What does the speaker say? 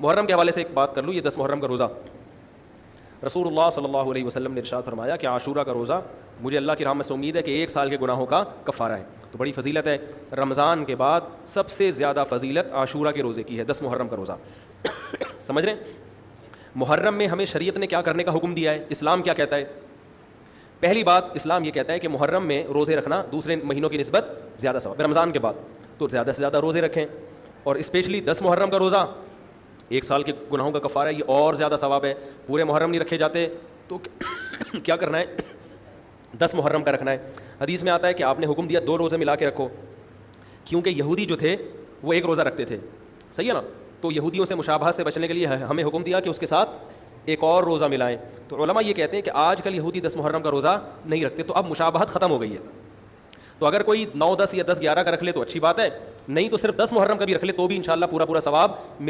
मुहर्रम के हवाले से एक बात कर लूँ, ये 10 मुहर्रम का रोज़ा, रसूलुल्लाह सल्लल्लाहु अलैहि वसल्लम ने इरशाद फरमाया कि आशूरा का रोज़ा मुझे अल्लाह की रहमत से उम्मीद है कि 1 साल के गुनाहों का कफ़ारा है। तो बड़ी फजीलत है। रमज़ान के बाद सबसे ज़्यादा फजीलत आशूरा के रोज़े की है, 10 मुहर्रम का रोज़ा। समझ रहे हैं? मुहर्रम में हमें शरीयत ने क्या करने का हुक्म दिया है, इस्लाम क्या कहता है? पहली बात, इस्लाम ये कहता है कि मुहर्रम में रोज़े रखना दूसरे महीनों की निस्बत ज़्यादा सवाब, रमज़ान के बाद तो ज़्यादा से ज़्यादा रोज़े रखें। और स्पेशली 10 मुहर्रम का रोज़ा 1 साल के गुनाहों का कफ़ारा है, ये और ज़्यादा सवाब है। पूरे मुहर्रम नहीं रखे जाते तो क्या करना है, 10 मुहर्रम का रखना है। हदीस में आता है कि आपने हुक्म दिया 2 रोज़े मिला के रखो, क्योंकि यहूदी जो थे वो 1 रोज़ा रखते थे, सही है ना। तो यहूदियों से मुशाबहत से बचने के लिए हमें हुक्म दिया कि उसके साथ एक और रोज़ा मिलाएं। तो उलमा ये कहते हैं कि आजकल यहूदी 10 मुहर्रम का रोज़ा नहीं रखते, तो अब मुशाबहत ख़त्म हो गई है। तो अगर कोई 9, 10 या 10, 11 का रख ले तो अच्छी बात है, नहीं तो सिर्फ 10 मुहर्रम का भी रख ले तो भी इंशाअल्लाह पूरा पूरा सवाब मिल